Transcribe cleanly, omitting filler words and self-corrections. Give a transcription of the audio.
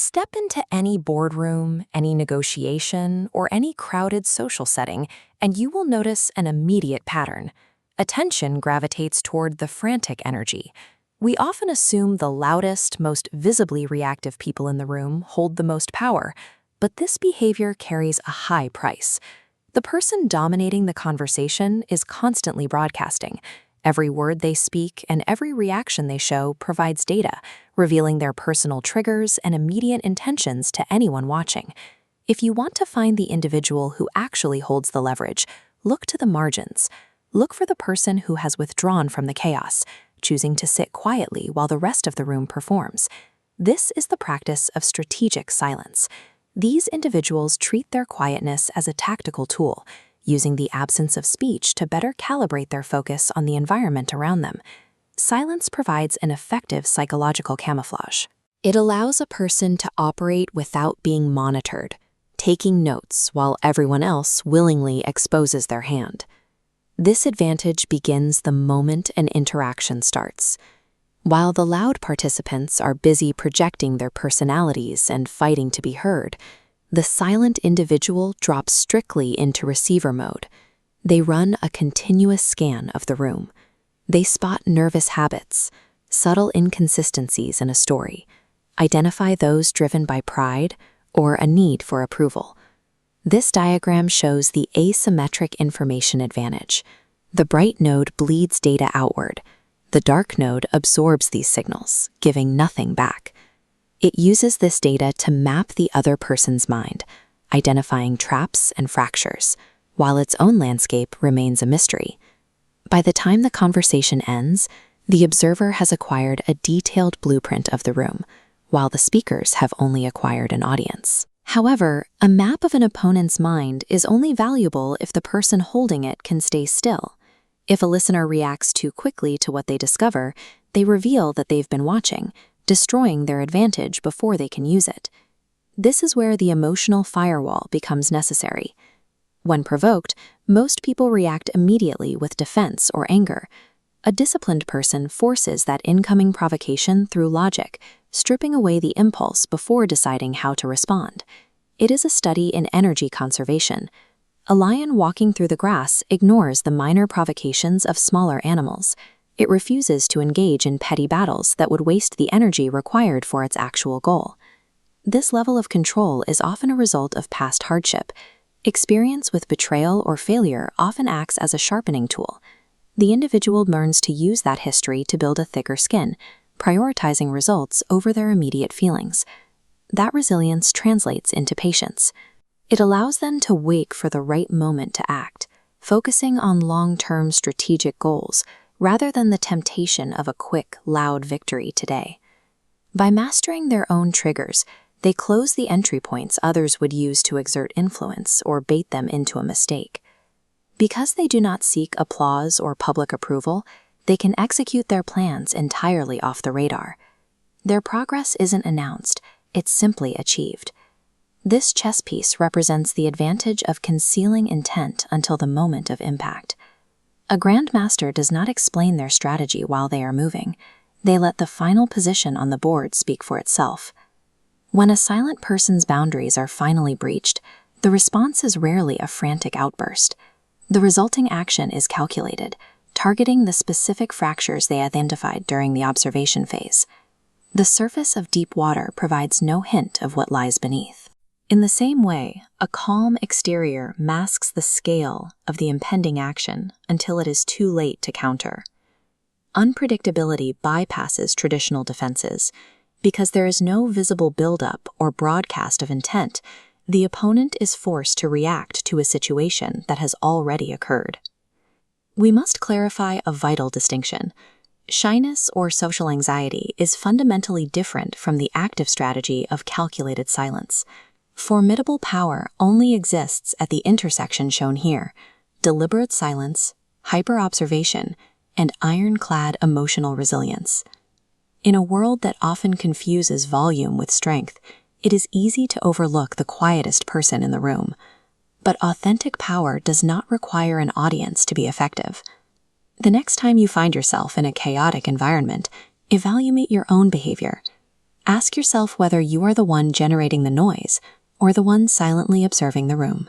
Step into any boardroom, any negotiation, or any crowded social setting, and you will notice an immediate pattern. Attention gravitates toward the frantic energy. We often assume the loudest, most visibly reactive people in the room hold the most power, but this behavior carries a high price. The person dominating the conversation is constantly broadcasting. Every word they speak and every reaction they show provides data, revealing their personal triggers and immediate intentions to anyone watching. If you want to find the individual who actually holds the leverage, look to the margins. Look for the person who has withdrawn from the chaos, choosing to sit quietly while the rest of the room performs. This is the practice of strategic silence. These individuals treat their quietness as a tactical tool, using the absence of speech to better calibrate their focus on the environment around them. Silence provides an effective psychological camouflage. It allows a person to operate without being monitored, taking notes while everyone else willingly exposes their hand. This advantage begins the moment an interaction starts. While the loud participants are busy projecting their personalities and fighting to be heard, the silent individual drops strictly into receiver mode. They run a continuous scan of the room. They spot nervous habits, subtle inconsistencies in a story, identify those driven by pride or a need for approval. This diagram shows the asymmetric information advantage. The bright node bleeds data outward. The dark node absorbs these signals, giving nothing back. It uses this data to map the other person's mind, identifying traps and fractures, while its own landscape remains a mystery. By the time the conversation ends, the observer has acquired a detailed blueprint of the room, while the speakers have only acquired an audience. However, a map of an opponent's mind is only valuable if the person holding it can stay still. If a listener reacts too quickly to what they discover, they reveal that they've been watching, destroying their advantage before they can use it. This is where the emotional firewall becomes necessary. When provoked, most people react immediately with defense or anger. A disciplined person forces that incoming provocation through logic, stripping away the impulse before deciding how to respond. It is a study in energy conservation. A lion walking through the grass ignores the minor provocations of smaller animals. It refuses to engage in petty battles that would waste the energy required for its actual goal. This level of control is often a result of past hardship. Experience with betrayal or failure often acts as a sharpening tool. The individual learns to use that history to build a thicker skin, prioritizing results over their immediate feelings. That resilience translates into patience. It allows them to wait for the right moment to act, focusing on long-term strategic goals rather than the temptation of a quick, loud victory today. By mastering their own triggers, they close the entry points others would use to exert influence or bait them into a mistake. Because they do not seek applause or public approval, they can execute their plans entirely off the radar. Their progress isn't announced, it's simply achieved. This chess piece represents the advantage of concealing intent until the moment of impact. A grandmaster does not explain their strategy while they are moving. They let the final position on the board speak for itself. When a silent person's boundaries are finally breached, the response is rarely a frantic outburst. The resulting action is calculated, targeting the specific fractures they identified during the observation phase. The surface of deep water provides no hint of what lies beneath. In the same way, a calm exterior masks the scale of the impending action until it is too late to counter. Unpredictability bypasses traditional defenses. Because there is no visible buildup or broadcast of intent, the opponent is forced to react to a situation that has already occurred. We must clarify a vital distinction. Shyness or social anxiety is fundamentally different from the active strategy of calculated silence. Formidable power only exists at the intersection shown here: deliberate silence, hyper-observation, and ironclad emotional resilience. In a world that often confuses volume with strength, it is easy to overlook the quietest person in the room. But authentic power does not require an audience to be effective. The next time you find yourself in a chaotic environment, evaluate your own behavior. Ask yourself whether you are the one generating the noise or the one silently observing the room.